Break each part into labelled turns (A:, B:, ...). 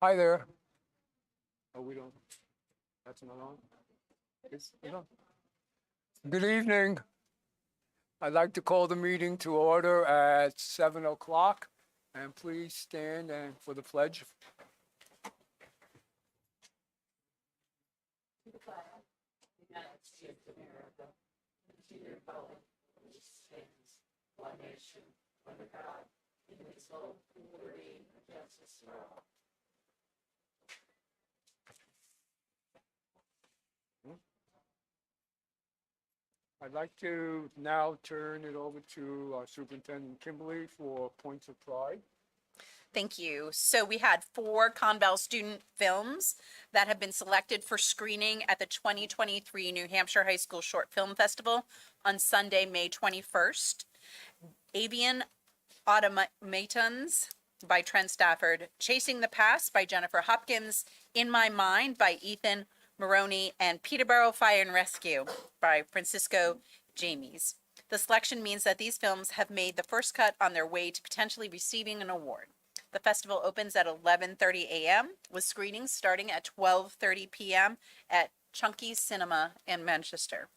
A: Hi there. Oh, we don't, that's not on? You know. Good evening. I'd like to call the meeting to order at 7 o'clock. And please stand and for the pledge. I'd like to now turn it over to our Superintendent Kimberly for points of pride.
B: Thank you. So we had 4 Conval student films that have been selected for screening at the 2023 New Hampshire High School Short Film Festival on Sunday, May 21st. Avian Automatons by Trent Stafford, Chasing the Past by Jennifer Hopkins, In My Mind by Ethan Maroney, and Peterborough Fire and Rescue by Francisco James. The selection means that these films have made the first cut on their way to potentially receiving an award. The festival opens at 11:30 a.m. with screenings starting at 12:30 p.m. at Chunky's Cinema in Manchester.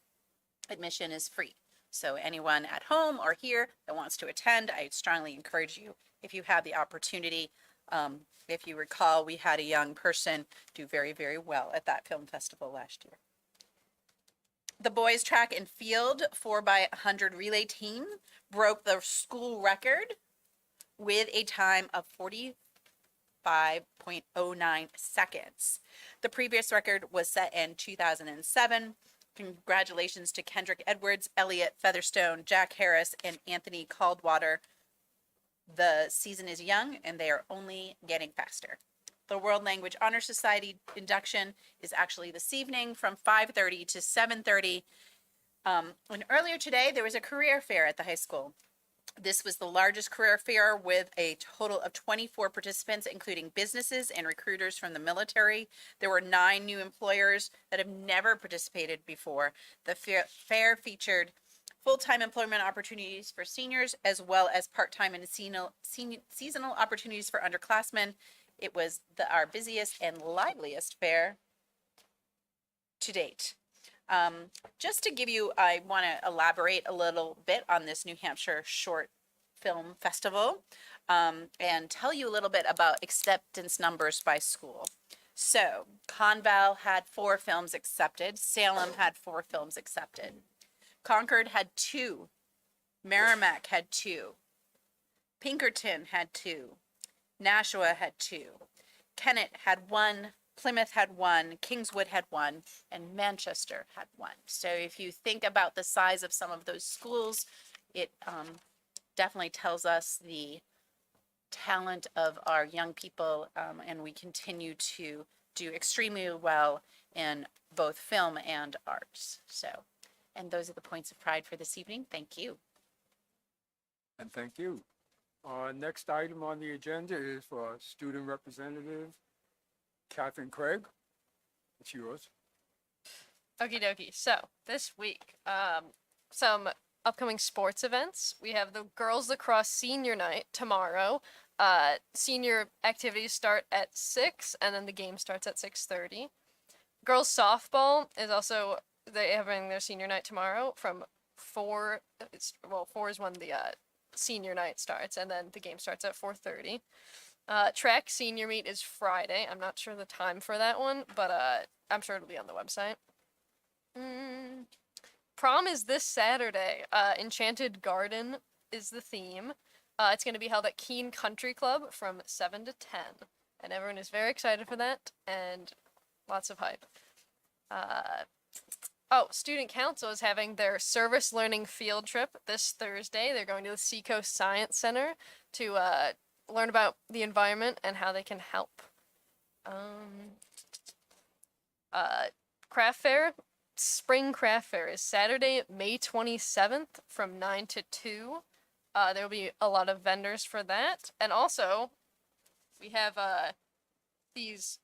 B: Admission is free. So anyone at home or here that wants to attend, I strongly encourage you if you have the opportunity. If you recall, we had a young person do very, very well at that film festival last year. The boys track and field 4x100 relay team broke the school record with a time of 45.09 seconds. The previous record was set in 2007. Congratulations to Kendrick Edwards, Elliot Featherstone, Jack Harris, and Anthony Caldwater. The season is young and they are only getting faster. The World Language Honor Society induction is actually this evening from 5:30 to 7:30. And earlier today, there was a career fair at the high school. This was the largest career fair with a total of 24 participants, including businesses and recruiters from the military. There were 9 new employers that have never participated before. The fair featured full-time employment opportunities for seniors, as well as part-time and seasonal opportunities for underclassmen. It was our busiest and liveliest fair to date. Just to give you, I want to elaborate a little bit on this New Hampshire Short Film Festival and tell you a little bit about acceptance numbers by school. So Conval had 4 films accepted. Salem had 4 films accepted. Concord had 2. Merrimack had 2. Pinkerton had 2. Nashua had 2. Kennett had 1. Plymouth had 1, Kingswood had 1, and Manchester had 1. So if you think about the size of some of those schools, it definitely tells us the talent of our young people, and we continue to do extremely well in both film and arts. So, and those are the points of pride for this evening. Thank you.
A: And thank you. Our next item on the agenda is for our student representative, Catherine Craig. It's yours.
C: Okie dokie. So this week, some upcoming sports events. We have the girls lacrosse senior night tomorrow. Senior activities start at 6, and then the game starts at 6:30. Girls softball is also they having their senior night tomorrow from 4. 4 is when the senior night starts, and then the game starts at 4:30. Track senior meet is Friday. I'm not sure the time for that one, but I'm sure it'll be on the website. Prom is this Saturday. Enchanted Garden is the theme. It's going to be held at Keene Country Club from 7 to 10. And everyone is very excited for that, and lots of hype. Student Council is having their service learning field trip this Thursday. They're going to the Seacoast Science Center to learn about the environment and how they can help. Craft fair, spring craft fair is Saturday, May 27th from 9 to 2. There will be a lot of vendors for that. And also, we have these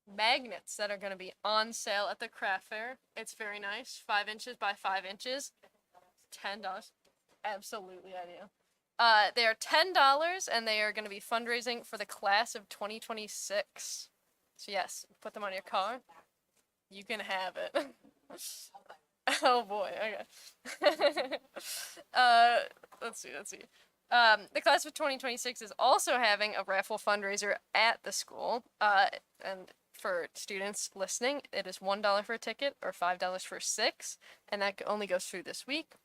C: magnets that are going to be on sale at the craft fair. It's very nice. 5 inches by 5 inches. $10. Absolutely ideal. They are $10 and they are going to be fundraising for the class of 2026. So yes, put them on your car. You can have it. Oh boy, okay. Let's see. The class of 2026 is also having a raffle fundraiser at the school. And for students listening, it is $1 for a ticket or $5 for 6, and that only goes through this week.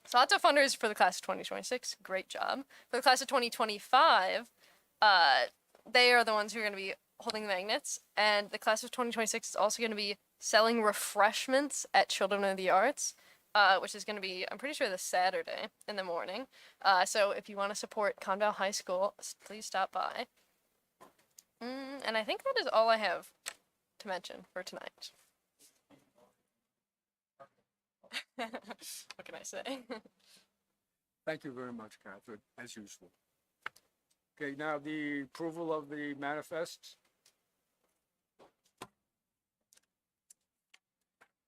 C: So lots of fundraisers for the class of 2026. Great job. For the class of 2025, they are the ones who are going to be holding the magnets, and the class of 2026 is also going to be selling refreshments at Children of the Arts, which is going to be, I'm pretty sure, this Saturday in the morning. So if you want to support Conval High School, please stop by. And I think that is all I have to mention for tonight. What can I say?
A: Thank you very much, Catherine, as usual. Okay, now the approval of the manifests.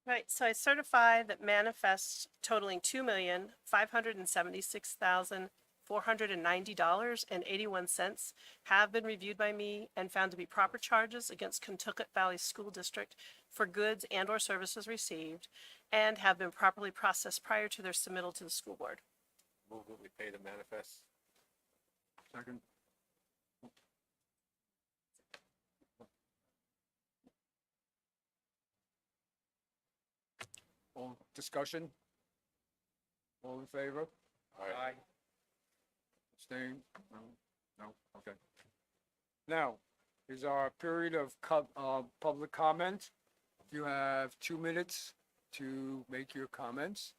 D: Right, so I certify that manifests totaling $2,576,490.81 have been reviewed by me and found to be proper charges against Kentucket Valley School District for goods and or services received and have been properly processed prior to their submittal to the school board.
E: Move that we pay the manifest.
A: Second. All discussion? All in favor?
E: Aye.
A: Abstain? No? No? Okay. Now, is our period of public comment. You have 2 minutes to make your comments.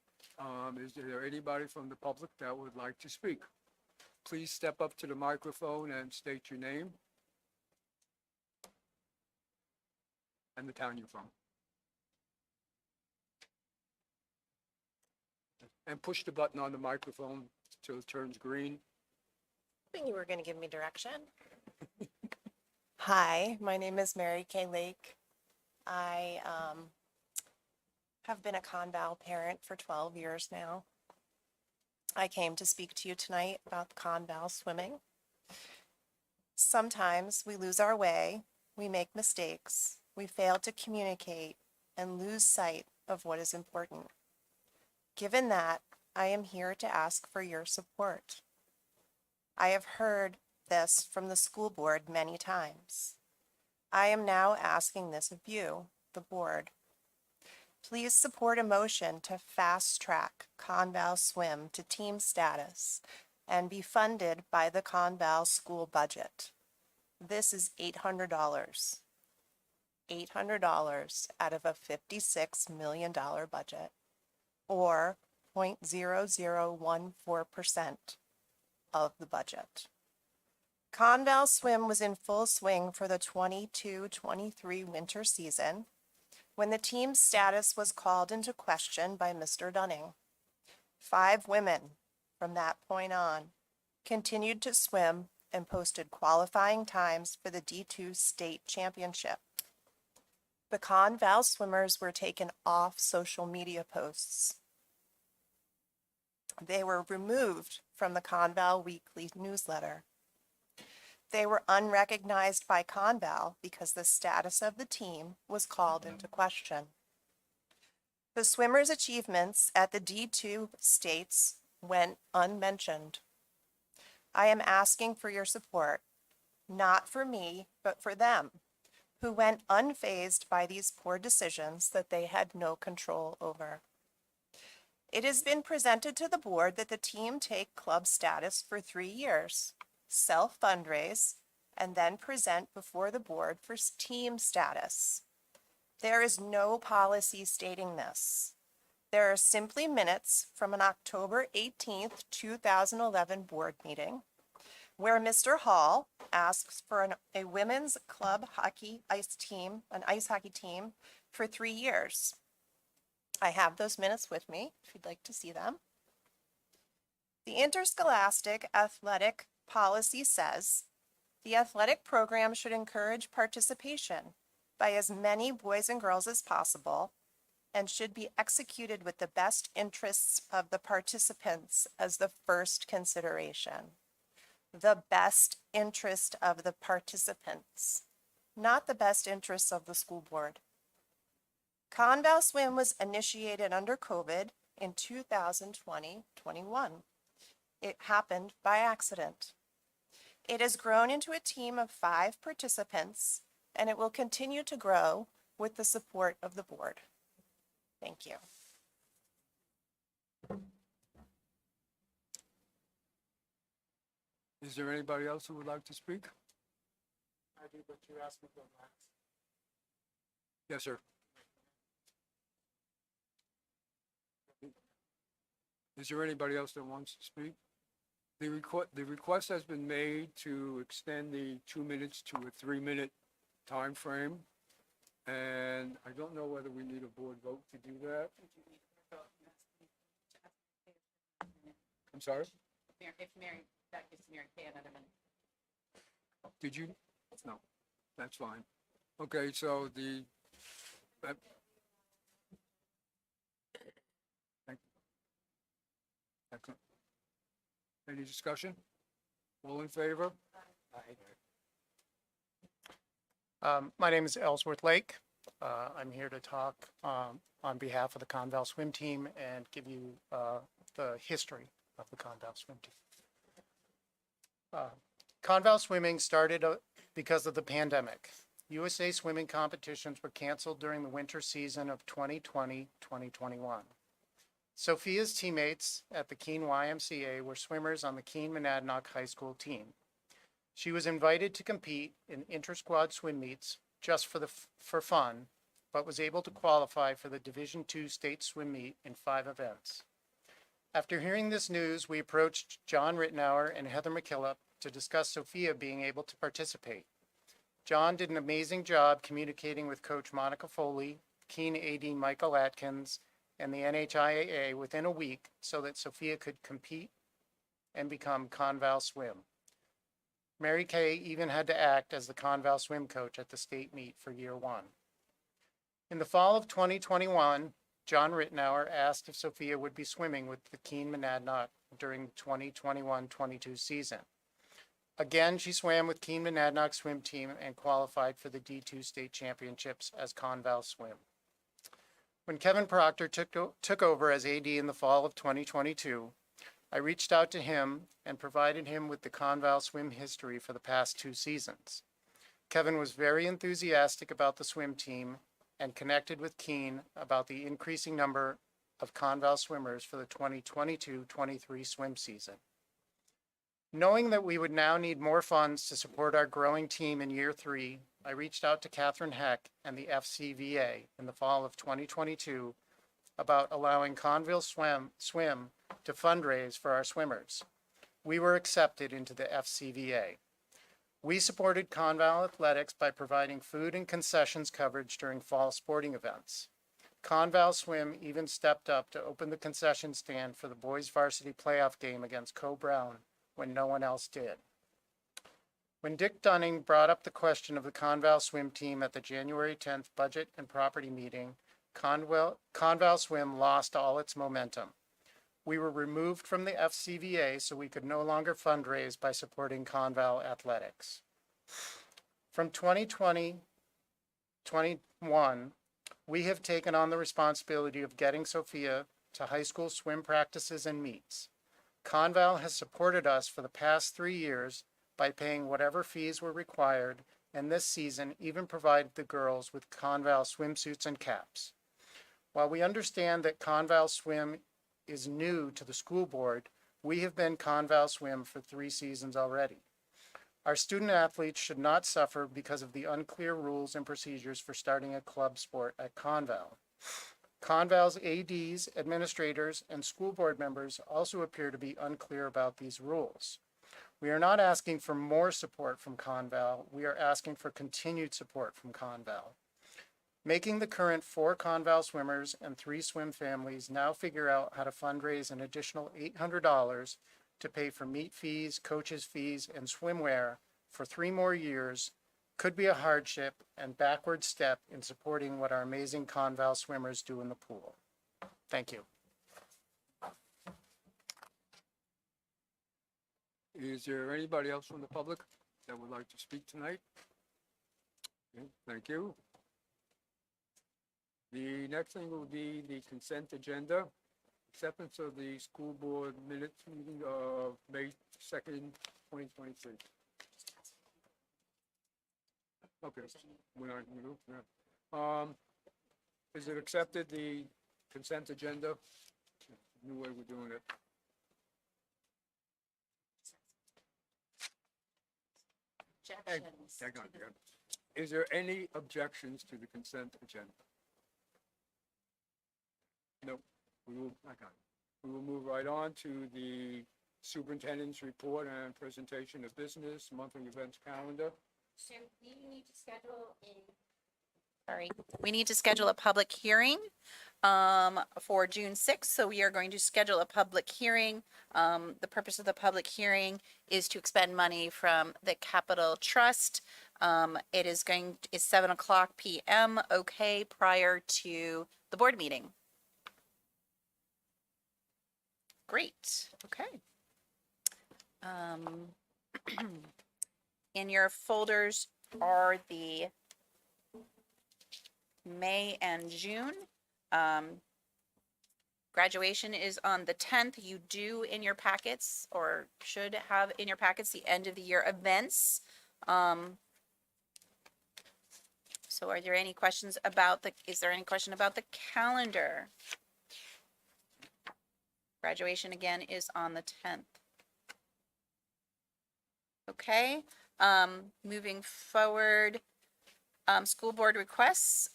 A: Is there anybody from the public that would like to speak? Please step up to the microphone and state your name and the town you're from. And push the button on the microphone till it turns green.
F: Hoping you were going to give me direction. Hi, my name is Mary Kay Lake. I have been a Conval parent for 12 years now. I came to speak to you tonight about the Conval swimming. Sometimes we lose our way, we make mistakes, we fail to communicate, and lose sight of what is important. Given that, I am here to ask for your support. I have heard this from the school board many times. I am now asking this of you, the board. Please support a motion to fast-track Conval Swim to team status and be funded by the Conval school budget. This is $800. $800 out of a $56 million budget, or 0.0014% of the budget. Conval Swim was in full swing for the 22-23 winter season when the team's status was called into question by Mr. Dunning. 5 women from that point on continued to swim and posted qualifying times for the D2 state championship. The Conval swimmers were taken off social media posts. They were removed from the Conval weekly newsletter. They were unrecognized by Conval because the status of the team was called into question. The swimmers' achievements at the D2 states went unmentioned. I am asking for your support, not for me, but for them, who went unfazed by these poor decisions that they had no control over. It has been presented to the board that the team take club status for 3 years, self-fundraise, and then present before the board for team status. There is no policy stating this. There are simply minutes from an October 18th, 2011 board meeting where Mr. Hall asks for a women's club hockey ice hockey team for 3 years. I have those minutes with me if you'd like to see them. The interscholastic athletic policy says the athletic program should encourage participation by as many boys and girls as possible and should be executed with the best interests of the participants as the first consideration. The best interest of the participants, not the best interests of the school board. Conval Swim was initiated under COVID in 2020-21. It happened by accident. It has grown into a team of 5 participants, and it will continue to grow with the support of the board. Thank you.
A: Is there anybody else who would like to speak?
G: I do, but you asked me to go last.
A: Yes, sir. Is there anybody else that wants to speak? The request has been made to extend the 2 minutes to a 3-minute time frame. And I don't know whether we need a board vote to do that. I'm sorry?
B: If Mary, that gives Mary Kay another minute.
A: Did you? No, that's fine. Okay, so that- Excellent. Any discussion? All in favor?
G: My name is Ellsworth Lake. I'm here to talk on behalf of the Conval swim team and give you the history of the Conval swim team. Conval swimming started because of the pandemic. USA swimming competitions were canceled during the winter season of 2020-2021. Sophia's teammates at the Keene YMCA were swimmers on the Keene Monadnock High School team. She was invited to compete in inter-squad swim meets just for fun, but was able to qualify for the Division II state swim meet in 5 events. After hearing this news, we approached John Rittenauer and Heather McKillop to discuss Sophia being able to participate. John did an amazing job communicating with Coach Monica Foley, Keene AD Michael Atkins, and the NHIAA within a week so that Sophia could compete and become Conval Swim. Mary Kay even had to act as the Conval Swim coach at the state meet for year 1. In the fall of 2021, John Rittenauer asked if Sophia would be swimming with the Keene Monadnock during the 2021-22 season. Again, she swam with Keene Monadnock swim team and qualified for the D2 state championships as Conval Swim. When Kevin Proctor took over as AD in the fall of 2022, I reached out to him and provided him with the Conval swim history for the past 2 seasons. Kevin was very enthusiastic about the swim team and connected with Keene about the increasing number of Conval swimmers for the 2022-23 swim season. Knowing that we would now need more funds to support our growing team in year 3, I reached out to Catherine Heck and the FCVA in the fall of 2022 about allowing Conval Swim to fundraise for our swimmers. We were accepted into the FCVA. We supported Conval athletics by providing food and concessions coverage during fall sporting events. Conval Swim even stepped up to open the concession stand for the boys varsity playoff game against Co-Brown when no one else did. When Dick Dunning brought up the question of the Conval Swim team at the January 10th budget and property meeting, Conval Swim lost all its momentum. We were removed from the FCVA so we could no longer fundraise by supporting Conval athletics. From 2020-21, we have taken on the responsibility of getting Sophia to high school swim practices and meets. Conval has supported us for the past 3 years by paying whatever fees were required, and this season even provided the girls with Conval swimsuits and caps. While we understand that Conval Swim is new to the school board, we have been Conval Swim for 3 seasons already. Our student athletes should not suffer because of the unclear rules and procedures for starting a club sport at Conval. Conval's ADs, administrators, and school board members also appear to be unclear about these rules. We are not asking for more support from Conval, we are asking for continued support from Conval. Making the current 4 Conval swimmers and 3 swim families now figure out how to fundraise an additional $800 to pay for meet fees, coaches' fees, and swimwear for 3 more years could be a hardship and backward step in supporting what our amazing Conval swimmers do in the pool. Thank you.
A: Is there anybody else from the public that would like to speak tonight? Okay, thank you. The next thing will be the consent agenda. Acceptance of the school board minutes meeting of May 2nd, 2023. Okay, we're not gonna do, yeah. Is it accepted, the consent agenda? New way we're doing it. Hang on, hang on. Is there any objections to the consent agenda? No, we will, I got it. We will move right on to the superintendent's report and presentation of business, monthly events calendar.
B: So we need to schedule we need to schedule a public hearing for June 6th. So we are going to schedule a public hearing. The purpose of the public hearing is to expend money from the Capital Trust. It is 7:00 p.m. Okay, prior to the board meeting. Great. Okay. In your folders are the May and June. Graduation is on the 10th. You do in your packets, or should have in your packets, the end of the year events. So are there any questions about is there any question about the calendar? Graduation again is on the 10th. Okay, moving forward, school board requests.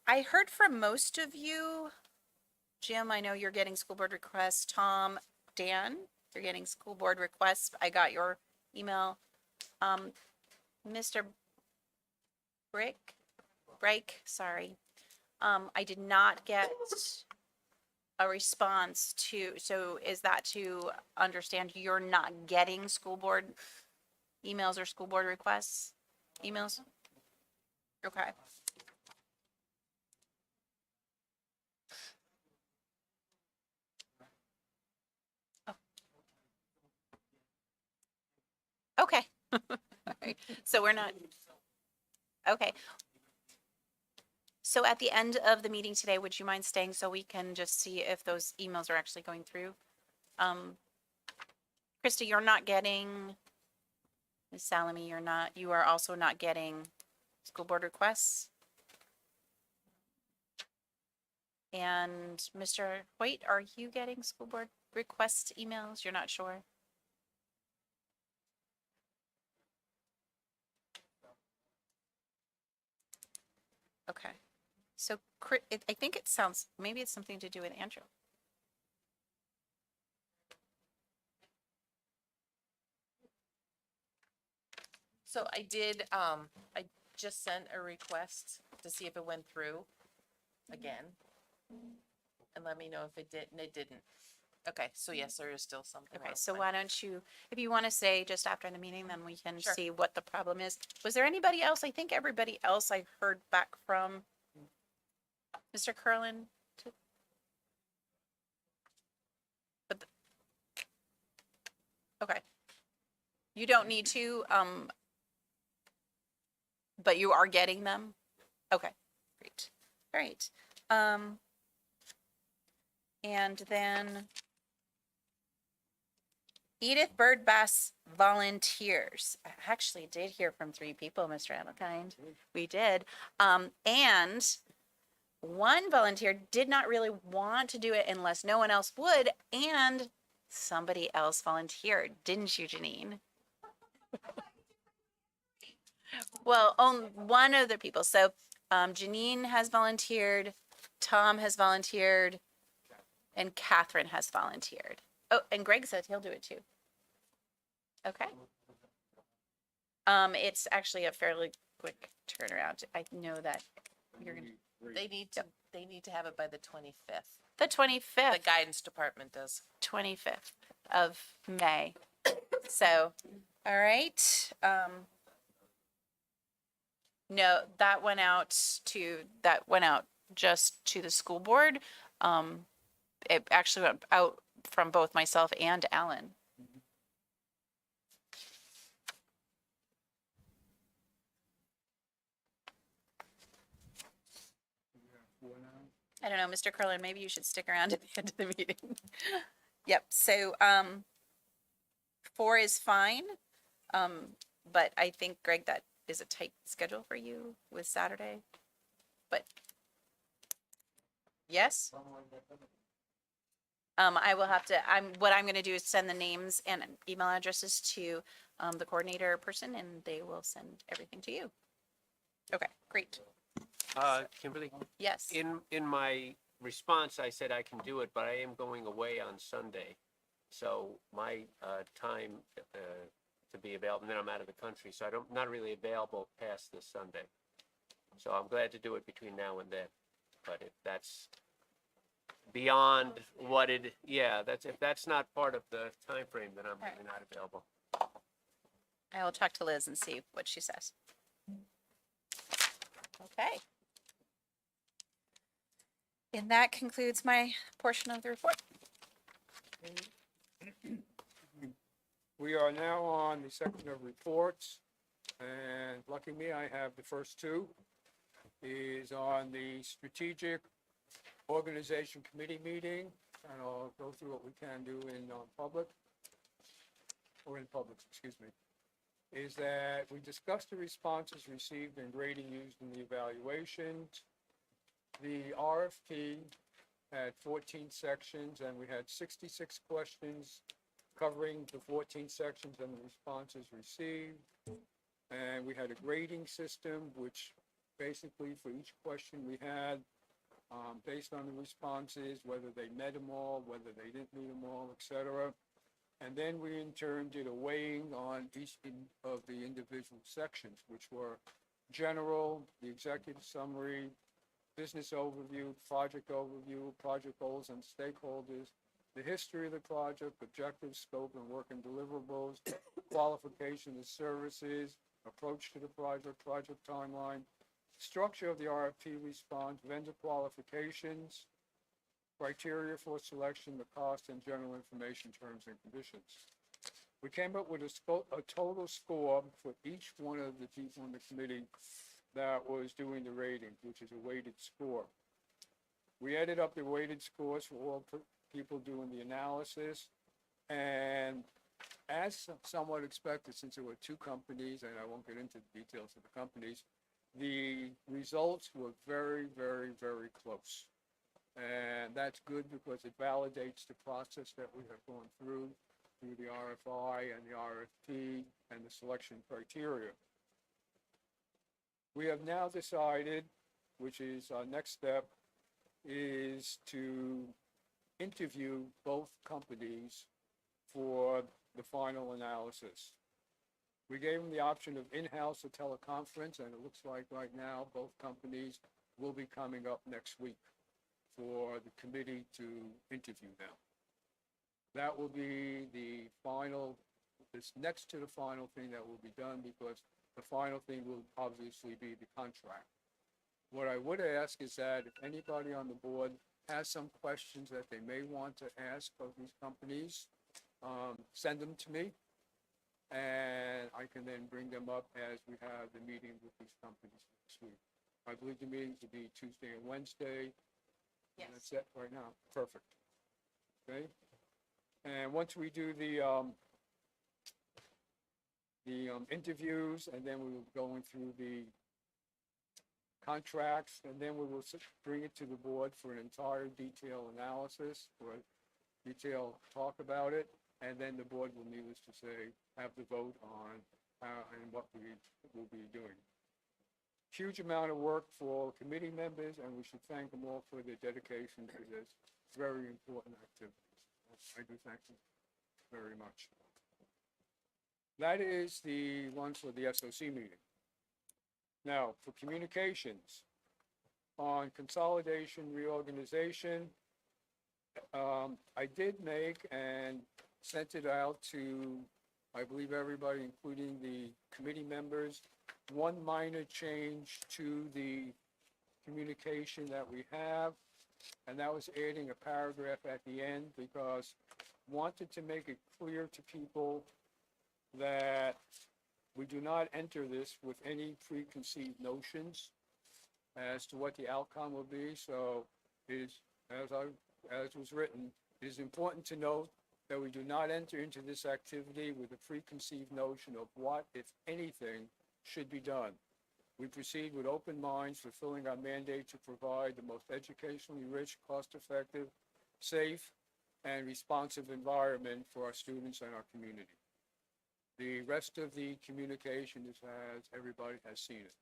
B: I heard from most of you. Jim, I know you're getting school board requests. Tom, Dan, you're getting school board requests. I got your email. Mr. Break, sorry. I did not get a response to, so is that to understand you're not getting school board emails or school board requests? Emails? Okay. Oh. Okay. Alright, so we're not, okay. So at the end of the meeting today, would you mind staying so we can just see if those emails are actually going through? Krista, you're not getting, Ms. Salami, you are also not getting school board requests? And Mr. Hoyt, are you getting school board request emails? You're not sure? Okay. So I think it sounds, maybe it's something to do with Andrew.
H: So I did, I just sent a request to see if it went through again. And let me know if it did, and it didn't. Okay, so yes, there is still something.
B: Okay,
H: wrong
B: so
H: with
B: why don't you, if you want to say just after the meeting, then we can
H: Sure.
B: see what the problem is. Was there anybody else? I think everybody else I heard back from. Mr. Curlin? Okay. You don't need to, but you are getting them? Okay, great. All right. And then Edith Birdbass volunteers. I actually did hear from 3 people, Mr. Amelkind. We did. And one volunteer did not really want to do it unless no one else would, and somebody else volunteered, didn't you, Janine? Well, one of the people. So Janine has volunteered, Tom has volunteered, and Catherine has volunteered. Oh, and Greg said he'll do it too. Okay. It's actually a fairly quick turnaround. I know that you're gonna.
H: They need to have it by the 25th.
B: The 25th.
H: The guidance department does.
B: 25th of May. So, all right. No, that went out just to the school board. It actually went out from both myself and Alan. I don't know, Mr. Curlin, maybe you should stick around at the end of the meeting. Yep, so, 4 is fine. But I think, Greg, that is a tight schedule for you with Saturday. But, yes? I will have to, what I'm gonna do is send the names and email addresses to, the coordinator person, and they will send everything to you. Okay, great.
E: Kimberly,
B: Yes.
E: in my response, I said I can do it, but I am going away on Sunday. So my, time, to be available, and then I'm out of the country, so not really available past this Sunday. So I'm glad to do it between now and then, but if that's beyond what it, yeah, if that's not part of the time frame, then I'm really not available.
B: I will talk to Liz and see what she says. Okay. And that concludes my portion of the report.
A: We are now on the section of reports, and lucky me, I have the first two. Is on the Strategic Organization Committee meeting, and I'll go through what we can do in public, excuse me. Is that we discussed the responses received and grading used in the evaluations. The RFP had 14 sections, and we had 66 questions covering the 14 sections and the responses received. And we had a grading system, which basically for each question we had, based on the responses, whether they met them all, whether they didn't meet them all, et cetera. And then we in turn did a weighing on each of the individual sections, which were general, the executive summary, business overview, project goals and stakeholders, the history of the project, objective, scope, and work and deliverables, qualification of services, approach to the project timeline, structure of the RFP response, vendor qualifications, criteria for selection, the cost, and general information, terms and conditions. We came up with a total score for each one of the people in the committee that was doing the rating, which is a weighted score. We added up the weighted scores for all people doing the analysis, and as somewhat expected, since there were two companies, and I won't get into the details of the companies, the results were very, very, very close. And that's good because it validates the process that we have gone through the RFI and the RFP and the selection criteria. We have now decided, which is our next step, is to interview both companies for the final analysis. We gave them the option of in-house or teleconference, and it looks like right now both companies will be coming up next week for the committee to interview them. That will be the final, this next to the final thing that will be done, because the final thing will obviously be the contract. What I would ask is that if anybody on the board has some questions that they may want to ask of these companies, send them to me, and I can then bring them up as we have the meeting with these companies next week. I believe the meetings will be Tuesday and Wednesday.
B: Yes.
A: That's it right now. Perfect. Okay. And once we do the interviews, and then we will be going through the contracts, and then we will bring it to the board for an entire detailed analysis, or detailed talk about it, and then the board will, needless to say, have the vote on how and what we will be doing. Huge amount of work for committee members, and we should thank them all for their dedication to this very important activity. I do thank them very much. That is the one for the SOC meeting. Now, for communications, on consolidation, reorganization, I did make and sent it out to, I believe, everybody, including the committee members, one minor change to the communication that we have, and that was adding a paragraph at the end because wanted to make it clear to people that we do not enter this with any preconceived notions as to what the outcome will be. So it is, as was written, it is important to note that we do not enter into this activity with a preconceived notion of what, if anything, should be done. We proceed with open minds, fulfilling our mandate to provide the most educationally rich, cost-effective, safe, and responsive environment for our students and our community. The rest of the communication is as everybody has seen it.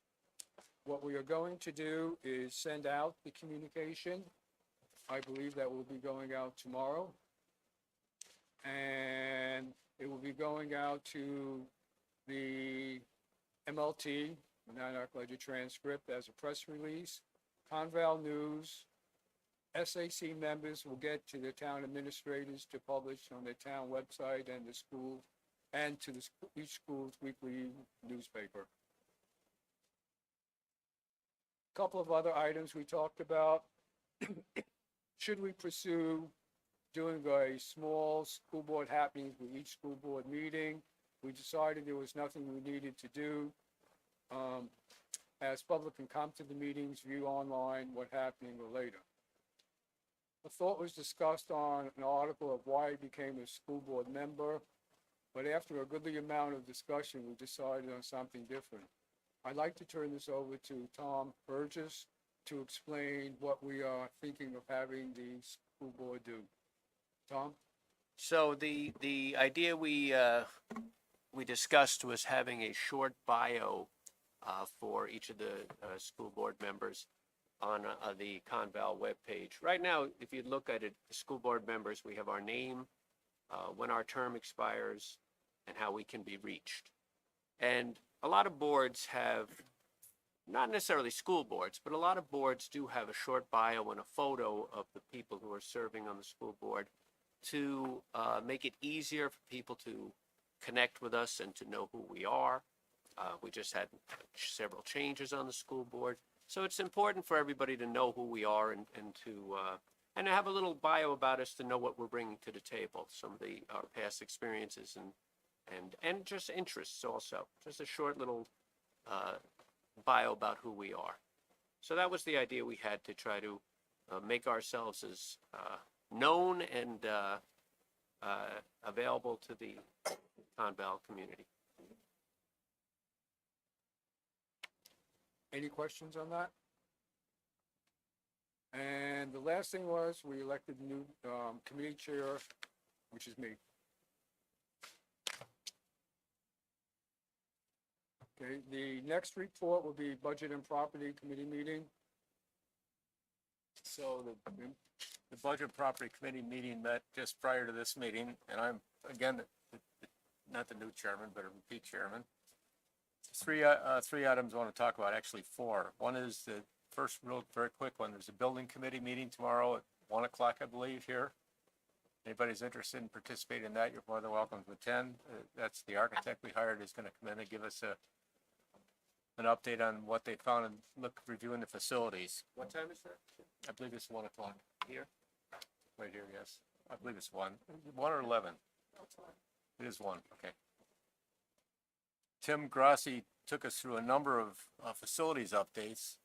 A: What we are going to do is send out the communication. I believe that will be going out tomorrow. And it will be going out to the MLT, Monadnock Ledger Transcript, as a press release. Conval News, SAC members will get to the town administrators to publish on their town website and the school, and to each school's weekly newspaper. Couple of other items we talked about. Should we pursue doing a small school board happenings with each school board meeting? We decided there was nothing we needed to do. As public can come to the meetings, view online what happening later. A thought was discussed on an article of why I became a school board member, but after a goodly amount of discussion, we decided on something different. I'd like to turn this over to Tom Burgess to explain what we are thinking of having the school board do. Tom?
E: So the idea we discussed was having a short bio for each of the school board members on the Conval webpage. Right now, if you look at it, the school board members, we have our name, when our term expires, and how we can be reached. And a lot of boards have, not necessarily school boards, but a lot of boards do have a short bio and a photo of the people who are serving on the school board to make it easier for people to connect with us and to know who we are. We just had several changes on the school board. So it's important for everybody to know who we are and to have a little bio about us to know what we're bringing to the table, some of our past experiences and just interests also. Just a short little bio about who we are. So that was the idea we had, to try to make ourselves as known and available to the Conval community.
A: Any questions on that? And the last thing was, we elected a new committee chair, which is me. Okay, the next report will be Budget and Property Committee meeting.
I: So the Budget Property Committee meeting met just prior to this meeting, and I'm, again, not the new chairman, but a repeat chairman. Three items I want to talk about, actually four. One is the first, real very quick one. There's a building committee meeting tomorrow at 1 o'clock, I believe, here. Anybody's interested in participating in that, you're more than welcome to attend. That's the architect we hired is going to come in and give us an update on what they found and reviewing the facilities.
E: What time is that?
I: I believe it's 1 o'clock.
E: Here?
I: Right here, yes. I believe it's 1. 1 or 11? It is 1, okay. Tim Grassi took us through a number of facilities updates,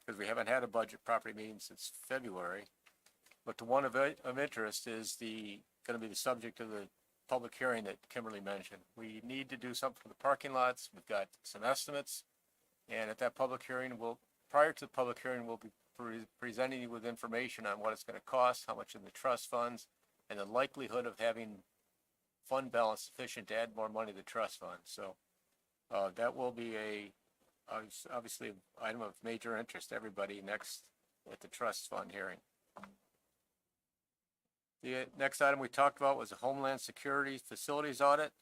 I: because we haven't had a budget property meeting since February. But the one of interest is going to be the subject of the public hearing that Kimberly mentioned. We need to do something for the parking lots. We've got some estimates. And at that public hearing, prior to the public hearing, we'll be presenting you with information on what it's going to cost, how much in the trust funds, and the likelihood of having fund balance sufficient to add more money to the trust fund. So that will be obviously an item of major interest to everybody next at the trust fund hearing. The next item we talked about was a Homeland Security facilities audit.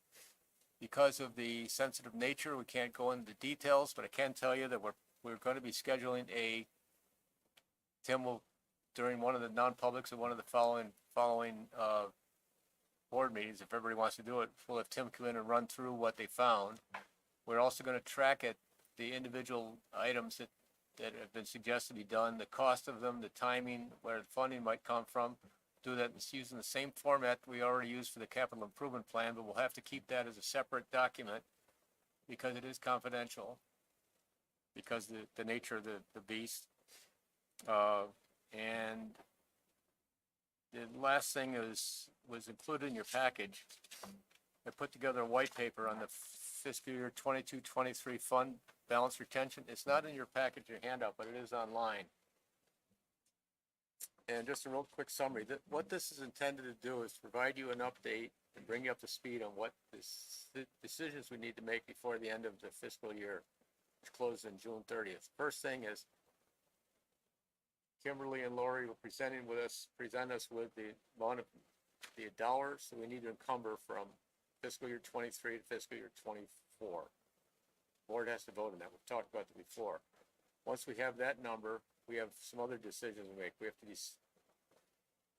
I: Because of the sensitive nature, we can't go into the details, but I can tell you that we're going to be scheduling Tim will, during one of the non-publics of one of the following board meetings, if everybody wants to do it, we'll have Tim come in and run through what they found. We're also going to track it the individual items that have been suggested to be done, the cost of them, the timing, where the funding might come from. Do that using the same format we already use for the capital improvement plan, but we'll have to keep that as a separate document because it is confidential, because the nature of the beast. And the last thing was included in your package. I put together a white paper on the fiscal year 22-23 fund balance retention. It's not in your package or handout, but it is online. And just a real quick summary, what this is intended to do is provide you an update and bring you up to speed on what decisions we need to make before the end of the fiscal year, which closes in June 30th. First thing is Kimberly and Lori will present us with the amount of the dollars that we need to encumber from fiscal year 23 to fiscal year 24. Board has to vote on that. We've talked about that before. Once we have that number, we have some other decisions to make. We have to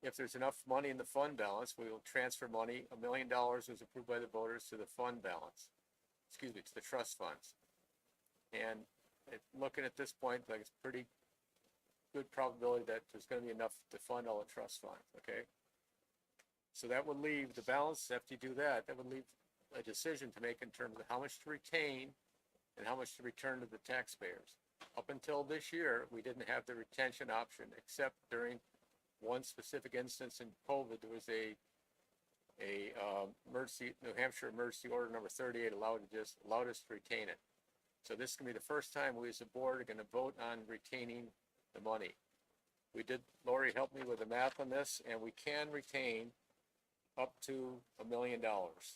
I: if there's enough money in the fund balance, we will transfer money. $1 million was approved by the voters to the fund balance. Excuse me, to the trust funds. And looking at this point, like it's pretty good probability that there's going to be enough to fund all the trust funds. Okay. So that would leave the balance. After you do that, that would leave a decision to make in terms of how much to retain and how much to return to the taxpayers. Up until this year, we didn't have the retention option, except during one specific instance in COVID. There was a emergency, New Hampshire emergency order number 38 allowed us to retain it. So this is going to be the first time we as a board are going to vote on retaining the money. Lori helped me with the math on this, and we can retain up to $1 million.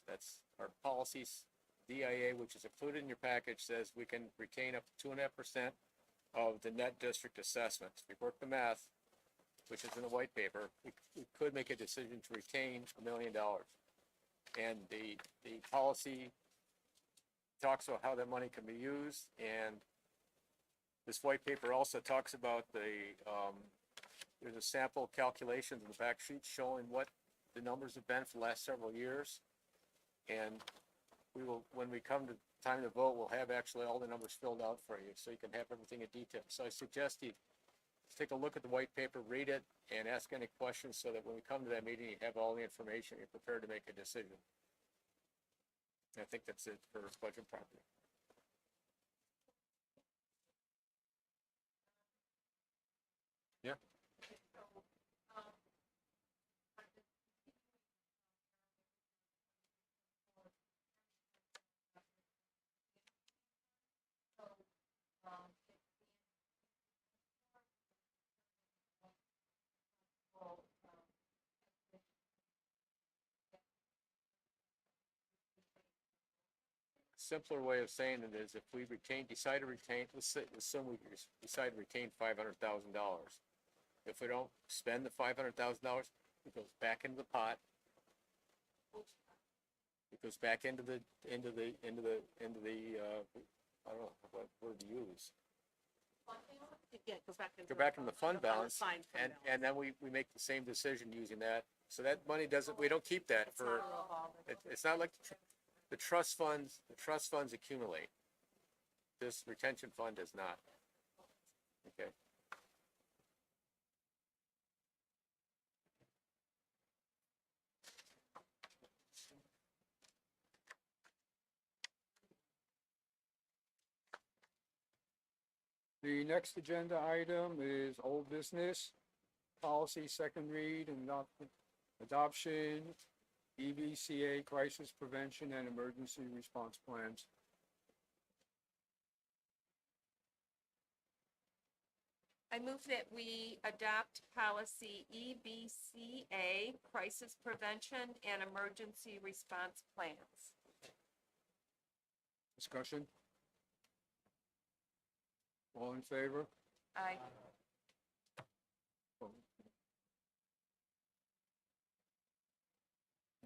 I: That's our policies. DIA, which is included in your package, says we can retain up to 2.5% of the net district assessments. If we work the math, which is in the white paper, we could make a decision to retain $1 million. And the policy talks about how that money can be used, and this white paper also talks about there's a sample calculation in the back sheet showing what the numbers have been for the last several years. And when we come to time to vote, we'll have actually all the numbers filled out for you, so you can have everything in detail. So I suggest you take a look at the white paper, read it, and ask any questions so that when we come to that meeting, you have all the information, you're prepared to make a decision. I think that's it for budget property. Yeah. Simpler way of saying it is if we decide to retain, let's assume we decide to retain $500,000. If we don't spend the $500,000, it goes back into the pot. It goes back into the I don't know what word to use.
D: Yeah, it goes back into.
I: Go back in the fund balance,
D: unassigned fund balance.
I: and then we make the same decision using that. So that money we don't keep that
D: It's not
I: for,
D: a revolving.
I: it's not like the trust funds accumulate. This retention fund does not. Okay.
A: The next agenda item is old business, policy second read and adoption, EVCA crisis prevention and emergency response plans.
J: I move that we adopt policy EBCA, crisis prevention and emergency response plans.
A: Discussion? All in favor?
J: Aye.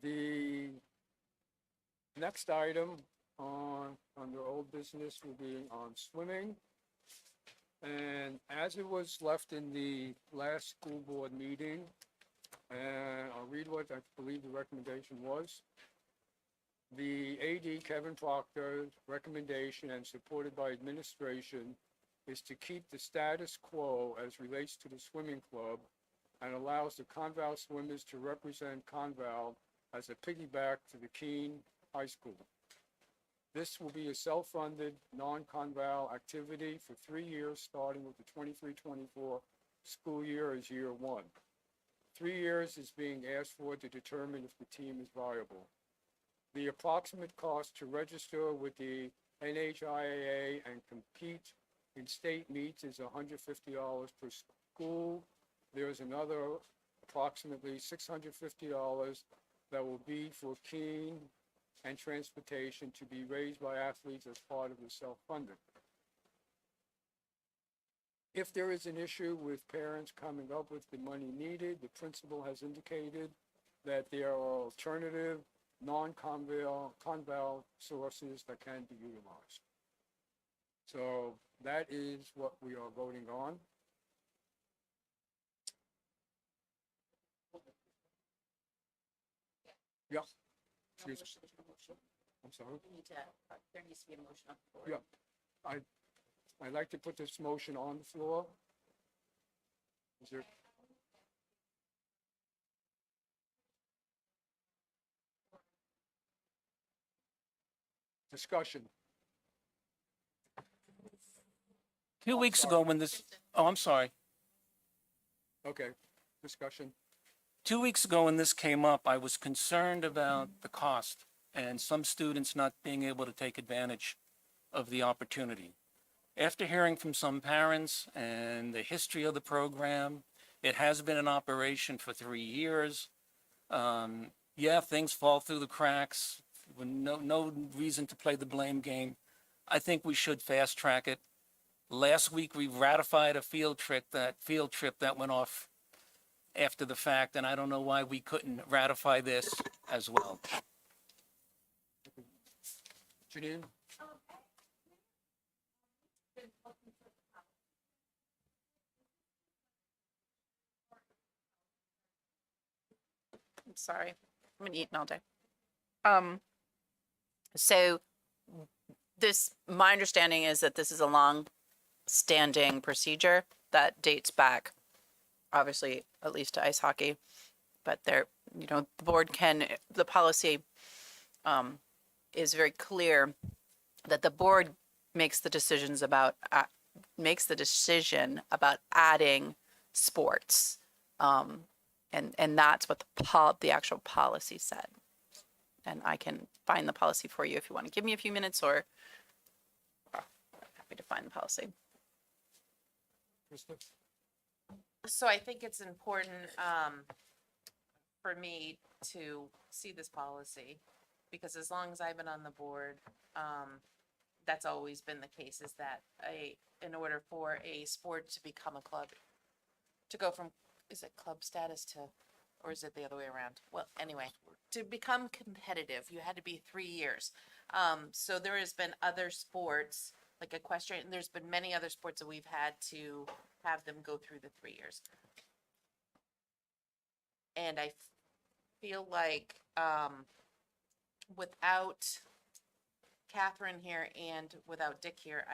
A: The next item under old business will be on swimming. And as it was left in the last school board meeting, and I'll read what I believe the recommendation was. The AD, Kevin Proctor's recommendation and supported by administration is to keep the status quo as relates to the swimming club and allows the Conval swimmers to represent Conval as a piggyback to the Keene High School. This will be a self-funded, non-Conval activity for 3 years, starting with the 23-24 school year as year one. 3 years is being asked for to determine if the team is viable. The approximate cost to register with the NHIAA and compete in state meets is $150 per school. There's another approximately $650 that will be for Keene and transportation to be raised by athletes as part of the self-funding. If there is an issue with parents coming up with the money needed, the principal has indicated that there are alternative non-Conval sources that can be utilized. So that is what we are voting on. Yeah. Excuse me. I'm sorry.
B: There needs to be a motion on the floor.
A: Yeah. I'd like to put this motion on the floor. Is there? Discussion.
K: 2 weeks ago when this, oh, I'm sorry.
A: Okay, discussion.
K: 2 weeks ago when this came up, I was concerned about the cost and some students not being able to take advantage of the opportunity. After hearing from some parents and the history of the program, it has been in operation for 3 years. Yeah, things fall through the cracks. No reason to play the blame game. I think we should fast track it. Last week we ratified a field trip that went off after the fact, and I don't know why we couldn't ratify this as well.
A: Janine?
B: I'm sorry. I've been eating all day. So my understanding is that this is a long-standing procedure that dates back, obviously, at least to ice hockey. But the board the policy is very clear that the board makes the decision about adding sports. And that's what the actual policy said. And I can find the policy for you if you want to give me a few minutes, or I'm happy to find the policy.
A: Krista?
H: So I think it's important, for me to see this policy, because as long as I've been on the board, that's always been the case, is that in order for a sport to become a club, to go from, is it club status to, or is it the other way around? Well, anyway, to become competitive, you had to be 3 years. So there has been other sports, like equestrian, there's been many other sports that we've had to have them go through the 3 years. And I feel like, without Catherine here and without Dick here,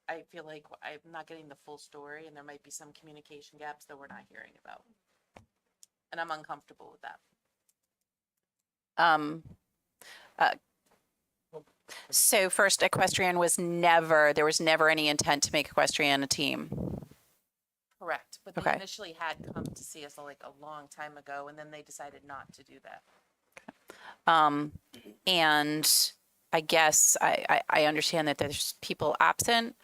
H: I feel like I'm not getting the full story, and there might be some communication gaps that we're not hearing about. And I'm uncomfortable with that.
B: So first, equestrian there was never any intent to make equestrian a team.
H: Correct, but they
B: Okay.
H: initially had come to see us like a long time ago, and then they decided not to do that.
B: And I guess I understand that there's people absent.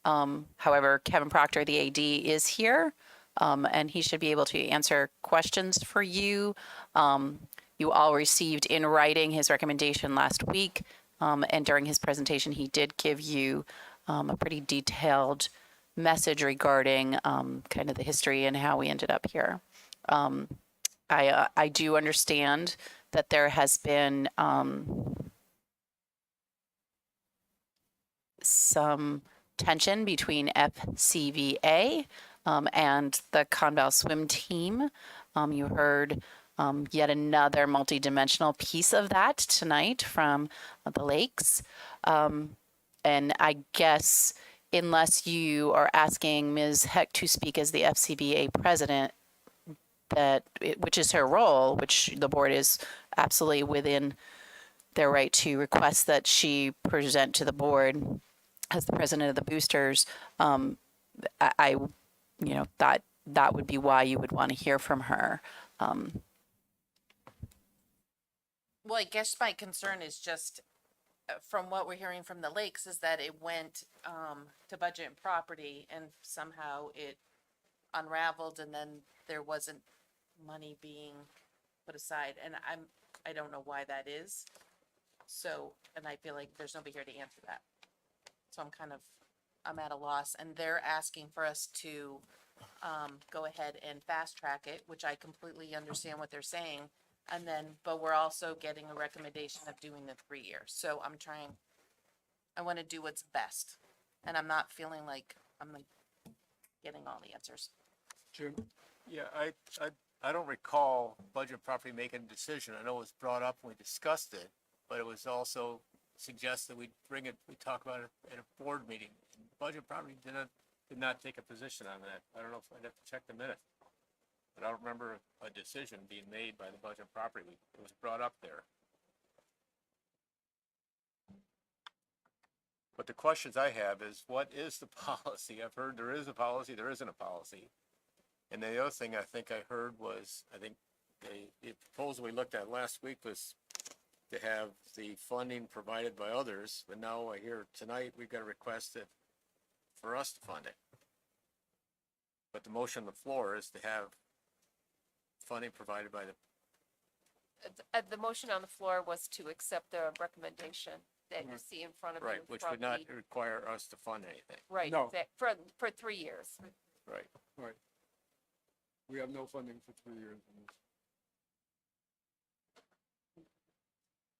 B: However, Kevin Proctor, the AD, is here, and he should be able to answer questions for you. You all received in writing his recommendation last week, and during his presentation, he did give you a pretty detailed message regarding kind of the history and how we ended up here. I do understand that there has been some tension between FCVA and the Conval swim team. You heard yet another multidimensional piece of that tonight from the Lakes. And I guess unless you are asking Ms. Heck to speak as the FCBA president, which is her role, which the board is absolutely within their right to request that she present to the board as the president of the boosters. I that would be why you would want to hear from her.
H: Well, I guess my concern is just, from what we're hearing from the Lakes, is that it went, to budget and property and somehow it unraveled and then there wasn't money being put aside. And I don't know why that is. So, and I feel like there's nobody here to answer that. So I'm at a loss, and they're asking for us to, go ahead and fast track it, which I completely understand what they're saying. And then, but we're also getting a recommendation of doing the 3 years. So I want to do what's best. And I'm not feeling like I'm getting all the answers.
A: Jim?
I: Yeah, I don't recall Budget and Property making a decision. I know it was brought up when we discussed it, but it was also suggested we talk about it at a board meeting. Budget and Property did not take a position on that. I don't know if I'd have to check the minute. But I don't remember a decision being made by the Budget and Property. It was brought up there. But the questions I have is, what is the policy? I've heard there is a policy, there isn't a policy. And the other thing I think I heard was, the proposal we looked at last week was to have the funding provided by others, but now I hear tonight we've got a request for us to fund it. But the motion on the floor is to have funding provided by
J: The motion on the floor was to accept the recommendation that you see in front of you.
I: right, which
J: from
I: would not
J: the-
I: require us to fund anything.
J: Right,
A: No.
J: for 3 years.
I: Right.
A: Right. We have no funding for 3 years.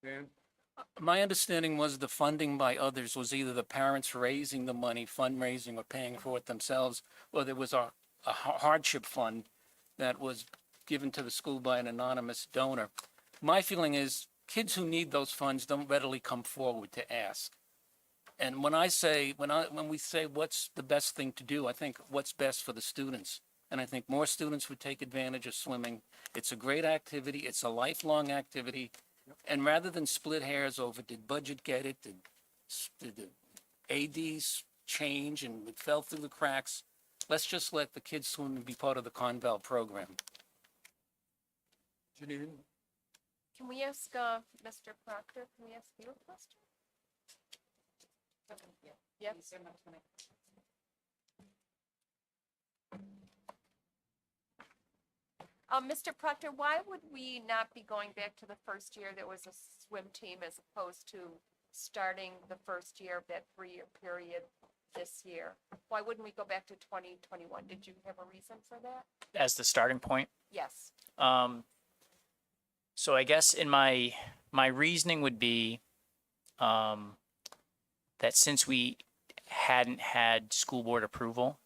A: Dan?
K: My understanding was the funding by others was either the parents raising the money, fundraising, or paying for it themselves, or there was a hardship fund that was given to the school by an anonymous donor. My feeling is kids who need those funds don't readily come forward to ask. And when we say what's the best thing to do, I think what's best for the students. And I think more students would take advantage of swimming. It's a great activity. It's a lifelong activity. And rather than split hairs over did budget get it, did the ADs change and it fell through the cracks, let's just let the kids swim and be part of the Conval program.
A: Janine?
J: Can we ask, Mr. Proctor, can we ask you a question? Yep. Mr. Proctor, why would we not be going back to the first year there was a swim team as opposed to starting the first year of that 3-year period this year? Why wouldn't we go back to 2021? Did you have a reason for that?
L: As the starting point.
J: Yes.
L: So I guess in my reasoning would be that since we hadn't had school board approval,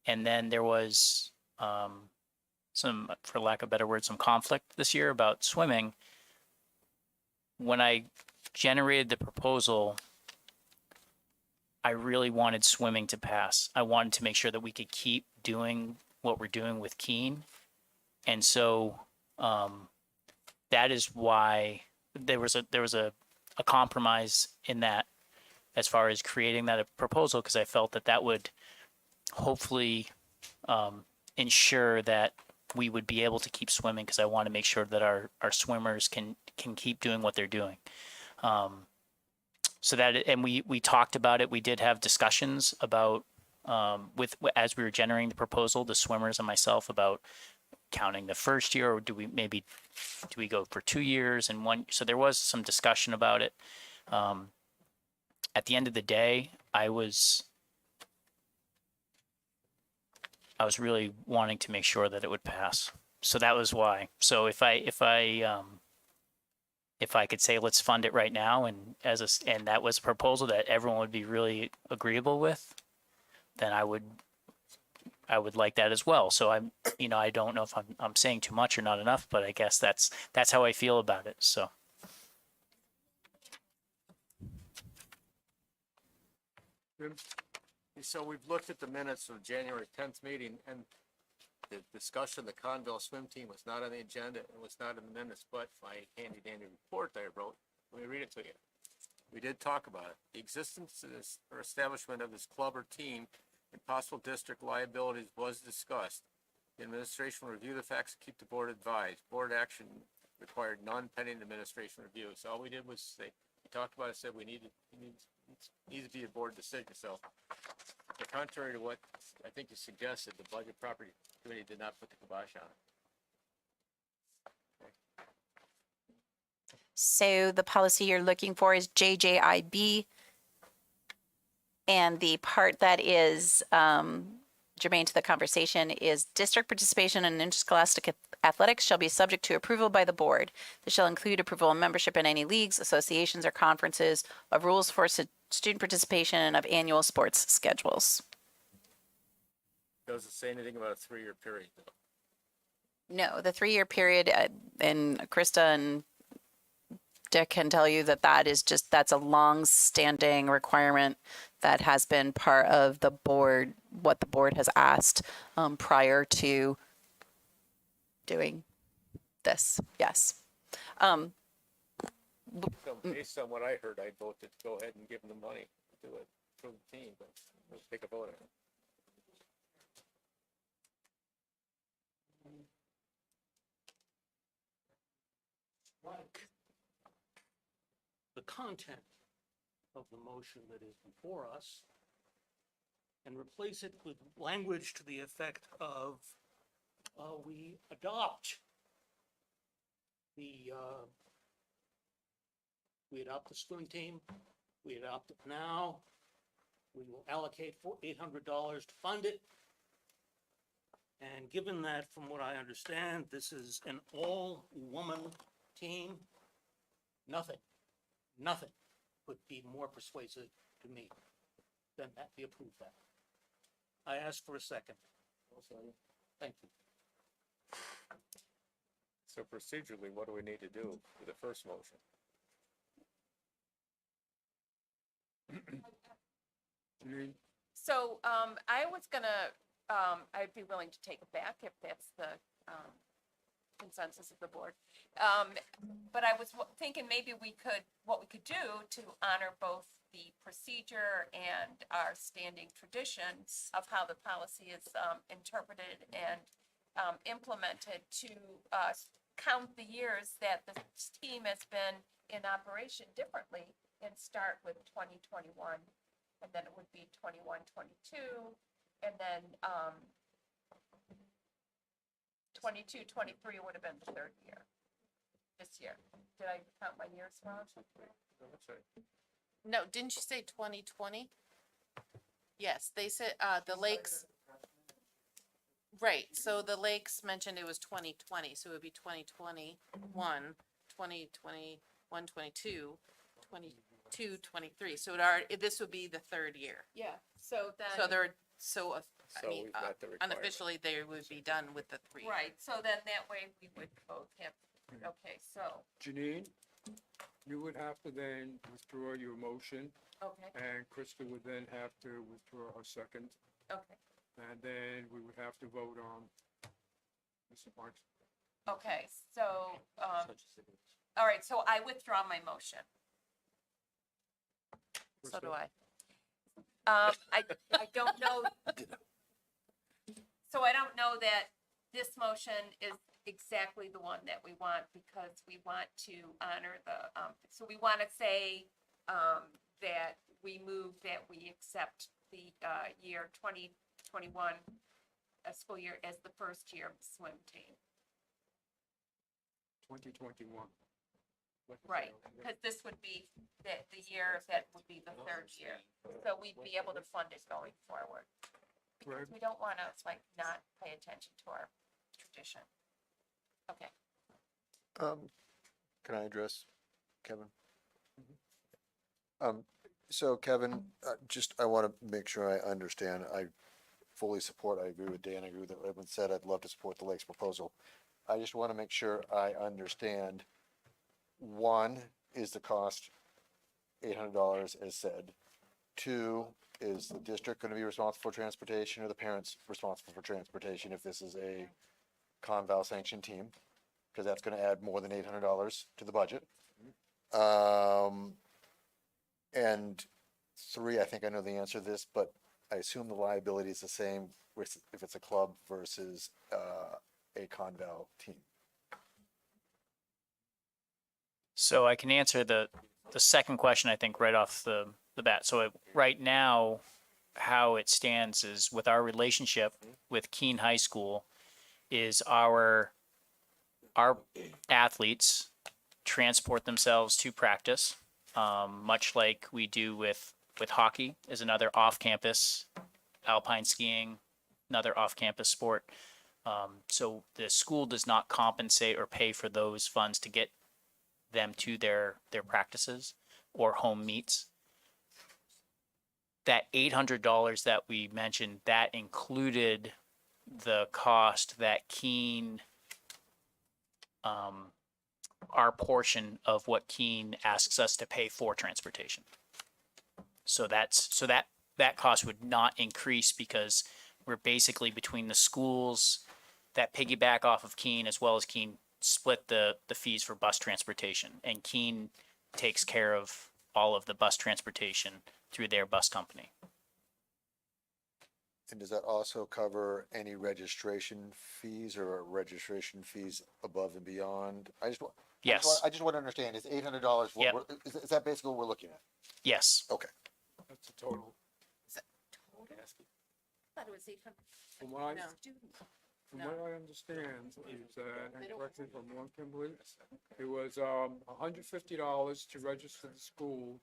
L: and then there was some, for lack of a better word, some conflict this year about swimming. When I generated the proposal, I really wanted swimming to pass. I wanted to make sure that we could keep doing what we're doing with Keene. And so that is why there was a compromise in that as far as creating that proposal, because I felt that would hopefully ensure that we would be able to keep swimming, because I want to make sure that our swimmers can keep doing what they're doing. So that, and we talked about it. We did have discussions about as we were generating the proposal, the swimmers and myself, about counting the first year, or do we go for 2 years and 1? So there was some discussion about it. At the end of the day, I was really wanting to make sure that it would pass. So that was why. So if I could say, let's fund it right now, and that was a proposal that everyone would be really agreeable with, then I I would like that as well. So I'm, I don't know if I'm saying too much or not enough, but I guess that's how I feel about it. So.
A: Jim?
I: So we've looked at the minutes of January 10th meeting, and the discussion of the Conville swim team was not on the agenda and was not in the minutes, but my handy dandy report that I wrote, let me read it to you. We did talk about it. The existence of this, or establishment of this club or team and possible district liabilities was discussed. The administration will review the facts and keep the board advised. Board action required none pending administration review. So all we did was say, we talked about it, said it needs to be a board decision. So contrary to what I think you suggested, the budget property committee did not put the kibosh on it.
B: So the policy you're looking for is JJIB. And the part that is germane to the conversation is district participation in interscholastic athletics shall be subject to approval by the board. This shall include approval and membership in any leagues, associations, or conferences, of rules for student participation, and of annual sports schedules.
I: Doesn't say anything about a 3-year period, though.
B: No, the 3-year period, and Krista and Dick can tell you that's a long-standing requirement that has been part of the board, what the board has asked prior to doing this. Yes.
I: So based on what I heard, I'd vote to go ahead and give them the money to do it for the team, but we'll take a vote on it.
K: The content of the motion that is before us and replace it with language to the effect of we adopt the swim team, we adopt it now, we will allocate $800 to fund it. And given that, from what I understand, this is an all-woman team, nothing would be more persuasive to me than that we approve that. I ask for a second. Thank you.
I: So procedurally, what do we need to do with the first motion?
A: Janine?
J: So, I was gonna, I'd be willing to take it back if that's the, consensus of the board. But I was thinking maybe what we could do to honor both the procedure and our standing tradition of how the policy is interpreted and implemented, to count the years that the team has been in operation differently and start with 2021, and then it would be 21, 22, and then 22, 23 would have been the third year, this year. Did I count my years wrong?
I: That's right.
H: No, didn't you say 2020? Yes, they said, the lakes. Right, so the lakes mentioned it was 2020, so it would be 2021, 2021, 22, 22, 23. So this would be the third year.
J: Yeah, so then.
I: So we've got the requirement.
H: Unofficially, they would be done with the 3.
J: Right, so then that way we would both have, okay, so,
A: Janine, you would have to then withdraw your motion,
J: okay,
A: and Krista would then have to withdraw her second,
J: okay,
A: and then we would have to vote on Mr. Marks.
J: okay, so, all right, so I withdraw my motion.
H: So do I.
J: I don't know. So I don't know that this motion is exactly the one that we want, because we want to honor the, so we want to say, that we move that we accept the, year 2021, school year as the first year of the swim team.
A: 2021.
J: Right, because this would be the year that would be the third year. So we'd be able to fund it going forward.
A: Greg?
J: We don't want to not pay attention to our tradition. Okay.
M: Can I address Kevin? So Kevin, I want to make sure I understand. fully support, I agree with Dan, I agree with what everyone said, I'd love to support the Lakes proposal. I just want to make sure I understand. One, is the cost $800 as said? Two, is the district going to be responsible for transportation or the parents responsible for transportation if this is a Conval sanctioned team? Because that's going to add more than $800 to the budget. And three, I think I know the answer to this, but I assume the liability is the same if it's a club versus a Conval team.
L: So I can answer the second question, I think, right off the bat. So right now, how it stands is with our relationship with Keene High School is our athletes transport themselves to practice, much like we do with hockey is another off-campus, alpine skiing, another off-campus sport. So the school does not compensate or pay for those funds to get them to their practices or home meets. That $800 that we mentioned, that included the cost that Keene, our portion of what Keene asks us to pay for transportation. So that cost would not increase because we're basically between the schools that piggyback off of Keene as well as Keene split the fees for bus transportation, and Keene takes care of all of the bus transportation through their bus company.
M: And does that also cover any registration fees or registration fees above and beyond?
L: Yes.
M: I just want to understand, is $800,
L: Yep.
M: Is that basically what we're looking at?
L: Yes.
M: Okay.
A: That's the total.
H: Thought it was 800.
A: From what I,
H: No.
A: from what I understand is, and correct me if I'm wrong, Kimberly, it was, $150 to register the school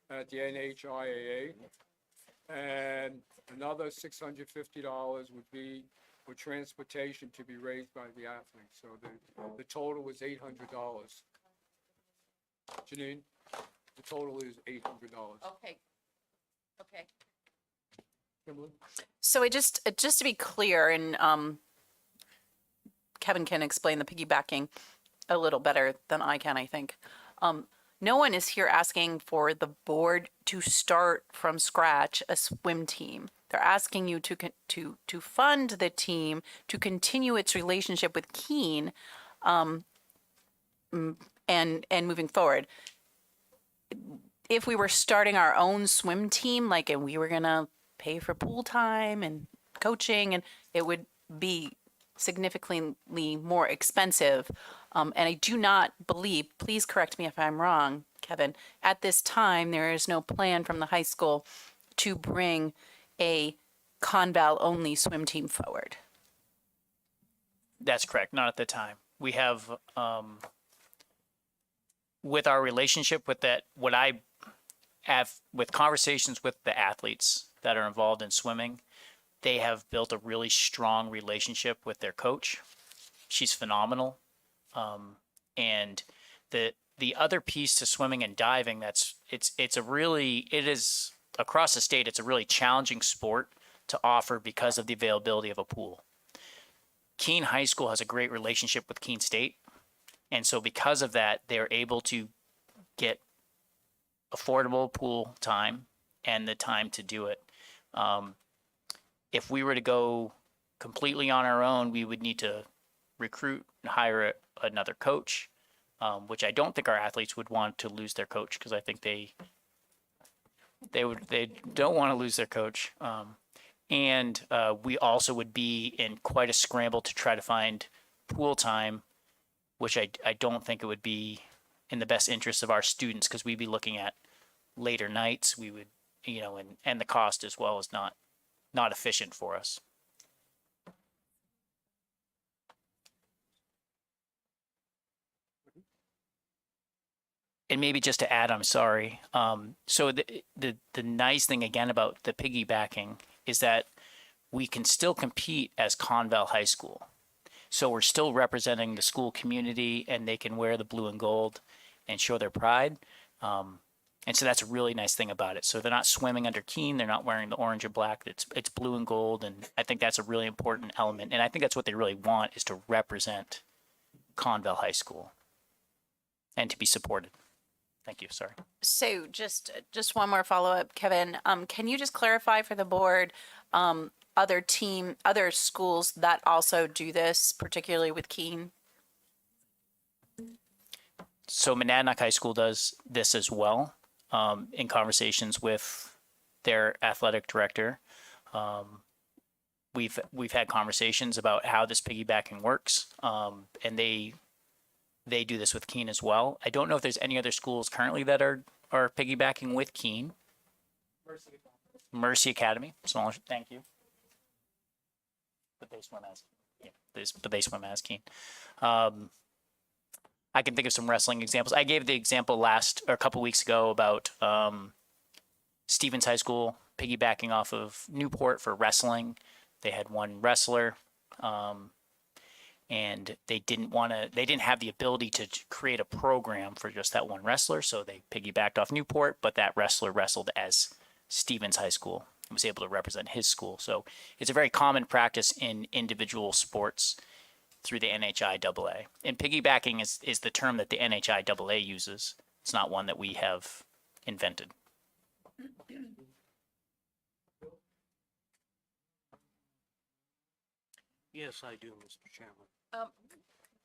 A: at the NHIAA. And another $650 would be for transportation to be raised by the athletes. So the total was $800. Janine, the total is $800.
H: Okay. Okay.
A: Kimberly?
B: So just to be clear, and Kevin can explain the piggybacking a little better than I can, I think. No one is here asking for the board to start from scratch a swim team. They're asking you to fund the team to continue its relationship with Keene, and moving forward. If we were starting our own swim team, and we were gonna pay for pool time and coaching, and it would be significantly more expensive. And I do not believe, please correct me if I'm wrong, Kevin, at this time, there is no plan from the high school to bring a Conval only swim team forward.
L: That's correct. Not at the time. We have, with our relationship with that, what I have with conversations with the athletes that are involved in swimming, they have built a really strong relationship with their coach. She's phenomenal. And the other piece to swimming and diving, it is across the state, it's a really challenging sport to offer because of the availability of a pool. Keene High School has a great relationship with Keene State. And so because of that, they're able to get affordable pool time and the time to do it. If we were to go completely on our own, we would need to recruit and hire another coach, which I don't think our athletes would want to lose their coach, because I think they don't want to lose their coach. And we also would be in quite a scramble to try to find pool time, which I don't think it would be in the best interest of our students, because we'd be looking at later nights. We would, and the cost as well is not efficient for us. And maybe just to add, I'm sorry. So the nice thing again about the piggybacking is that we can still compete as Conval High School. So we're still representing the school community, and they can wear the blue and gold and show their pride. And so that's a really nice thing about it. So they're not swimming under Keene. They're not wearing the orange or black. It's blue and gold. And I think that's a really important element. And I think that's what they really want, is to represent Conval High School and to be supported. Thank you. Sorry.
B: So just one more follow-up, Kevin. Can you just clarify for the board, other schools that also do this, particularly with Keene?
L: So Monadnock High School does this as well, in conversations with their athletic director. We've had conversations about how this piggybacking works, and they do this with Keene as well. I don't know if there's any other schools currently that are piggybacking with Keene. Mercy Academy, smaller. Thank you. But they swim as Keene. I can think of some wrestling examples. I gave the example a couple weeks ago about Stevens High School piggybacking off of Newport for wrestling. They had one wrestler, and they didn't have the ability to create a program for just that one wrestler, so they piggybacked off Newport, but that wrestler wrestled as Stevens High School and was able to represent his school. So it's a very common practice in individual sports through the NHIAA. And piggybacking is the term that the NHIAA uses. It's not one that we have invented.
K: Yes, I do, Mr. Chairman.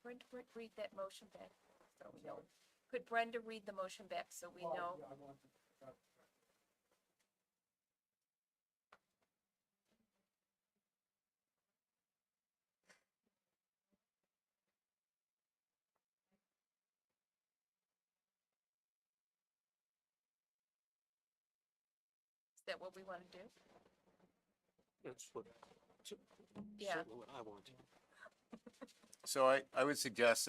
J: Brenda, read that motion back, so we know. Could Brenda read the motion back so we know? Is that what we want to do?
K: That's what,
J: Yeah.
K: certainly what I want.
I: So I would suggest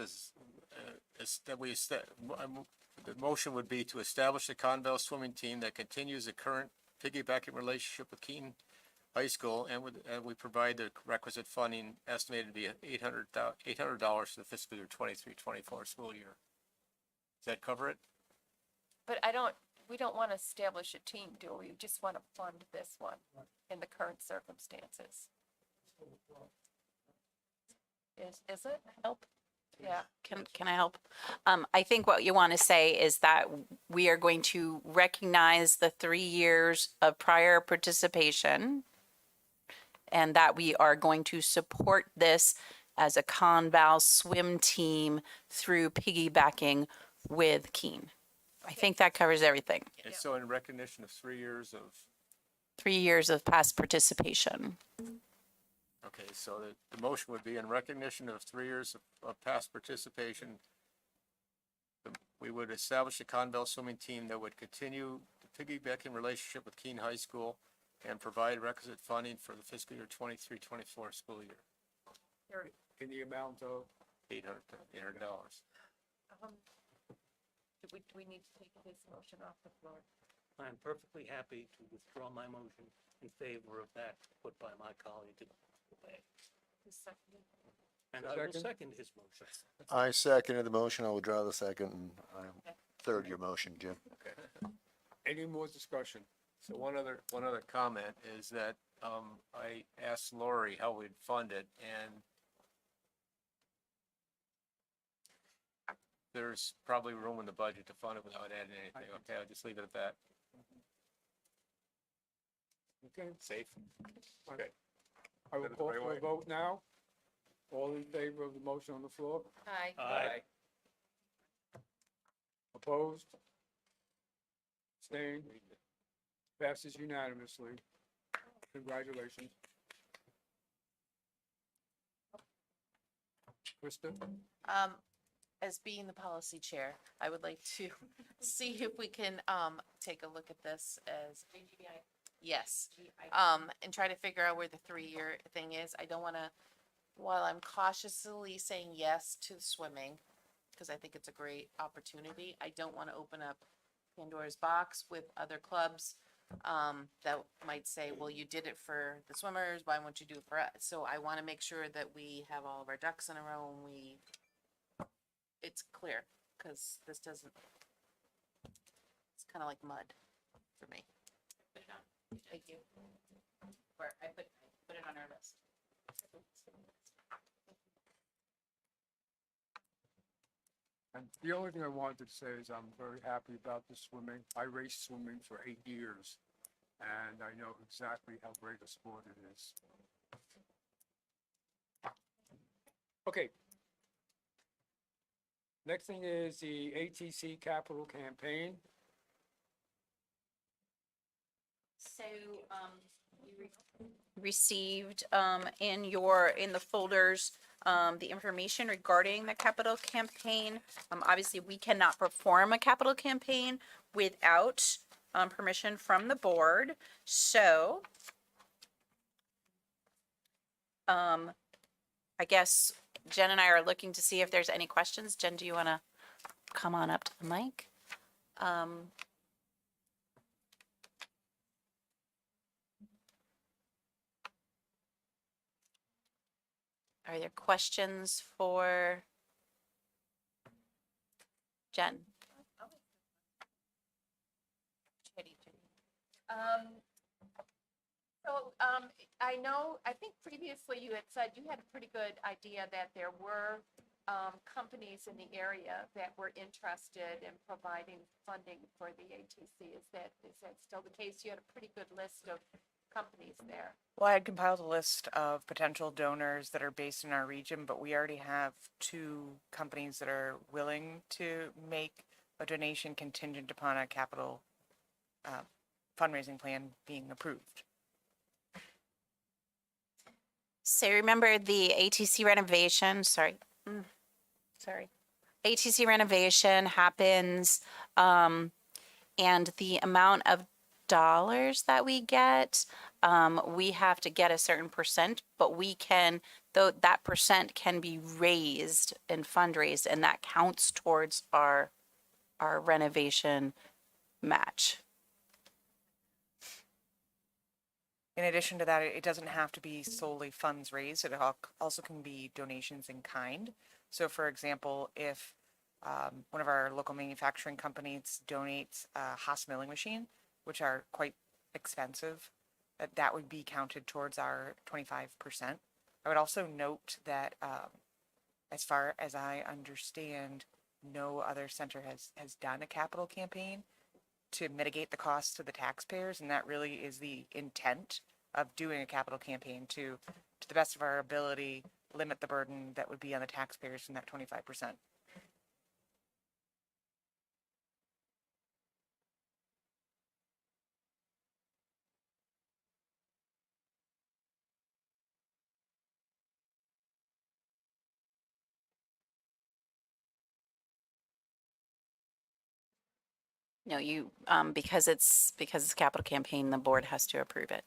I: the motion would be to establish a Conval swimming team that continues the current piggybacking relationship with Keene High School, and we provide the requisite funding estimated to be $800 for the fiscal year 23-24 school year. Does that cover it?
J: But we don't want to establish a team, do we? We just want to fund this one in the current circumstances. Is it?
B: Help?
J: Yeah.
B: Can I help? I think what you want to say is that we are going to recognize the 3 years of prior participation, and that we are going to support this as a Conval swim team through piggybacking with Keene. I think that covers everything.
I: And so in recognition of 3 years of,
B: 3 years of past participation.
I: okay, so the motion would be in recognition of 3 years of past participation. We would establish a Conval swimming team that would continue the piggybacking relationship with Keene High School and provide requisite funding for the fiscal year 23-24 school year.
A: In the amount of,
I: $800.
J: Do we need to take his motion off the floor?
K: I'm perfectly happy to withdraw my motion in favor of that put by my colleague.
J: Who's seconding?
K: And I will
A: Second?
K: second his motion.
M: I seconded the motion. I withdraw the second, and I third your motion, Jim.
A: any more discussion?
I: So one other comment is that, I asked Lori how we'd fund it, and there's probably room in the budget to fund it without adding anything. Okay, I'll just leave it at that.
A: Okay,
I: Safe?
A: okay. I will
I: Did it the
A: call
I: right
A: for
I: way?
A: a vote now. All in favor of the motion on the floor?
J: Aye.
K: Aye.
A: Opposed? Abstained? Passes unanimously. Congratulations. Krista?
H: As being the policy chair, I would like to see if we can, take a look at this as. Yes, and try to figure out where the 3 year thing is. I don't wanna, while I'm cautiously saying yes to swimming, cause I think it's a great opportunity, I don't wanna open up Pandora's box with other clubs, that might say, well, you did it for the swimmers, why won't you do it for us? So I wanna make sure that we have all of our ducks in a row and it's clear, cause this doesn't, it's kind of like mud for me.
B: Put it on.
H: Thank you.
B: Or I put it on our list.
A: And the only thing I wanted to say is I'm very happy about the swimming. I raced swimming for 8 years, and I know exactly how great a sport it is. Okay. Next thing is the ATC capital campaign.
B: So, you received, in the folders, the information regarding the capital campaign. Obviously, we cannot perform a capital campaign without, permission from the board. So, I guess Jen and I are looking to see if there's any questions. Jen, do you want to come on up to the mic? Are there questions for Jen?
J: I know, I think previously you had said you had a pretty good idea that there were companies in the area that were interested in providing funding for the ATC. Is that still the case? You had a pretty good list of companies there.
N: Well, I had compiled a list of potential donors that are based in our region, but we already have 2 companies that are willing to make a donation contingent upon a capital fundraising plan being approved.
B: So remember the ATC renovation, ATC renovation happens, and the amount of dollars that we get, we have to get a certain percent, but we can, though that percent can be raised and fundraised, and that counts towards our renovation match.
N: In addition to that, it doesn't have to be solely funds raised. It also can be donations in kind. So for example, if one of our local manufacturing companies donates a Haas milling machine, which are quite expensive, that would be counted towards our 25%. I would also note that as far as I understand, no other center has done a capital campaign to mitigate the costs to the taxpayers, and that really is the intent of doing a capital campaign, to the best of our ability, limit the burden that would be on the taxpayers from that 25%.
B: No, you, because it's a capital campaign, the board has to approve it.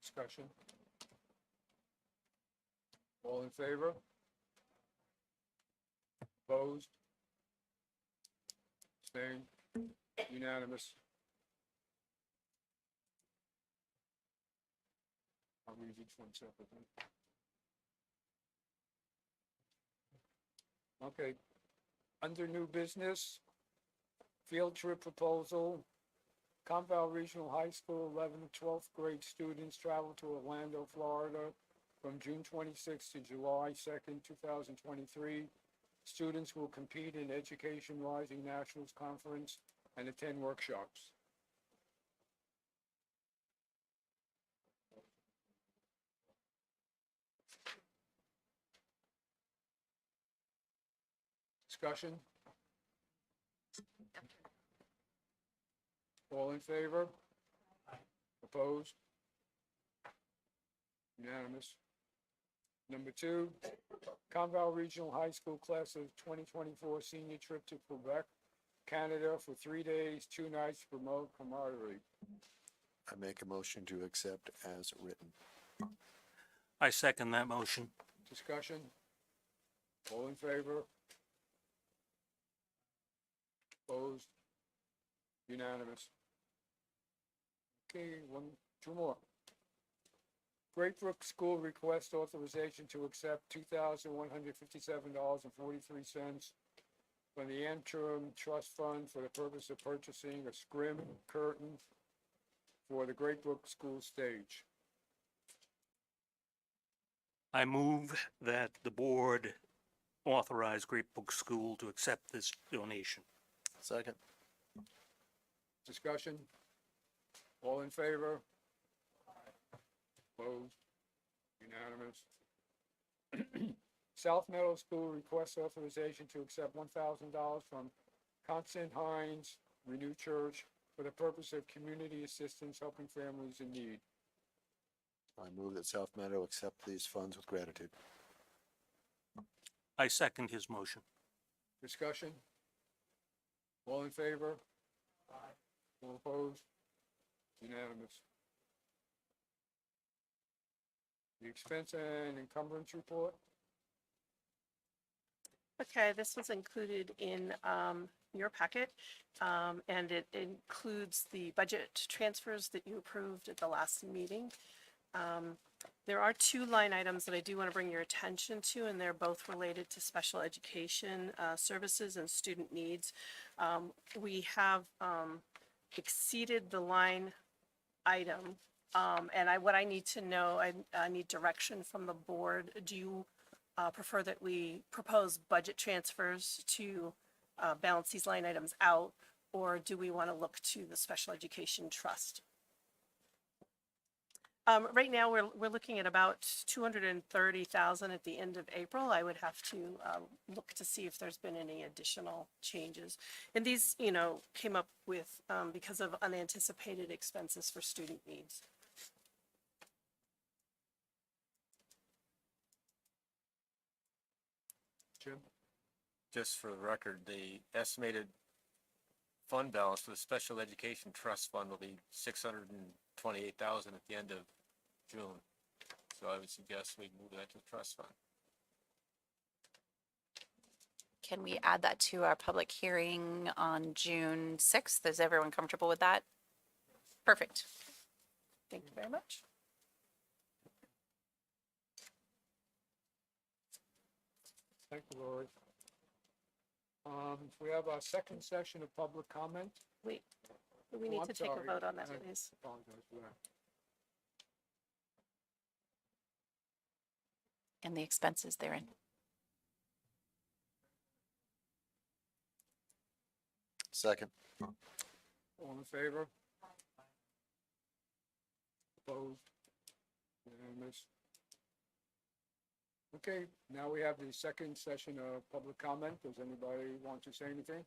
A: Discussion? All in favor? Opposed? Abstained? Unanimous? I'll read each one separately. Okay. Under new business, field trip proposal. Conval Regional High School 11th and 12th grade students travel to Orlando, Florida from June 26th to July 2nd, 2023. Students will compete in Education Rising Nationals Conference and attend workshops. Discussion? All in favor? Opposed? Unanimous. Number 2, Conval Regional High School Class of 2024 senior trip to Quebec, Canada for 3 days, 2 nights to promote camaraderie.
M: I make a motion to accept as written.
K: I second that motion.
A: Discussion? All in favor? Opposed? Unanimous. Okay, one two more. Great Brook School request authorization to accept $2,157.43 from the Antrim Trust Fund for the purpose of purchasing a scrim curtain for the Great Brook School stage.
O: I move that the board authorize Great Brook School to accept this donation.
M: Second.
A: Discussion? All in favor? Opposed? Unanimous. South Meadow School requests authorization to accept $1,000 from Constant Hines Renew Church for the purpose of community assistance helping families in need.
M: I move that South Meadow accept these funds with gratitude.
O: I second his motion.
A: Discussion? All in favor? All opposed? Unanimous. The expense and encumbrance report?
D: Okay, this was included in your packet, and it includes the budget transfers that you approved at the last meeting. There are two line items that I do want to bring your attention to, and they're both related to special education services and student needs. We have exceeded the line item, and what I need to know, I need direction from the board. Do you prefer that we propose budget transfers to balance these line items out, or do we want to look to the special education trust? Right now, we're looking at about 230,000 at the end of April. I would have to look to see if there's been any additional changes. And these, came up with because of unanticipated expenses for student needs.
A: Jim?
I: Just for the record, the estimated fund balance for the Special Education Trust Fund will be 628,000 at the end of June. So I would suggest we move that to the trust fund.
B: Can we add that to our public hearing on June 6th? Is everyone comfortable with that? Perfect.
D: Thank you very much.
A: Thank you, Lori. We have our second session of public comment.
D: Wait, we
A: Oh,
D: need
A: I'm
D: to take a
A: sorry.
D: vote on that,
A: I
D: please.
A: apologize for that.
B: And the expenses therein.
M: Second.
A: All in favor? Opposed? Unanimous. Okay, now we have the second session of public comment. Does anybody want to say anything?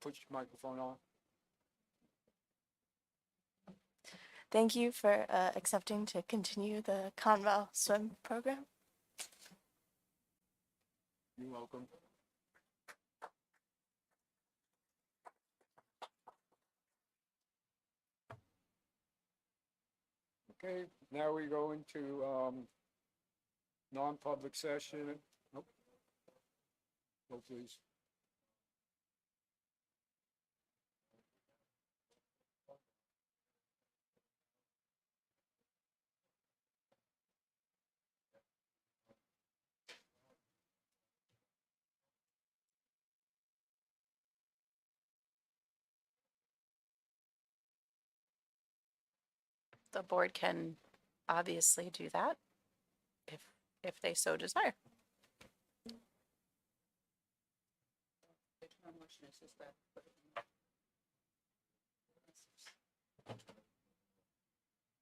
A: Put your microphone on.
P: Thank you for accepting to continue the Conval swim program.
A: You're welcome. Okay, now we go into non-public session. Nope. Go, please.
B: The board can obviously do that if they so desire.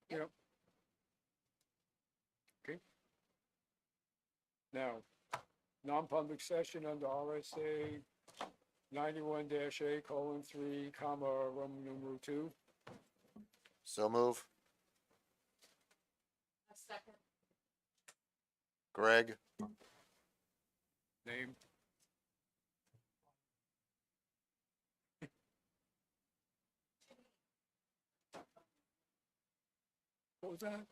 A: Yep. Okay. Now, non-public session under RSA 91-A:3, Roman numeral 2.
M: So move. Greg.
A: Name. What was that?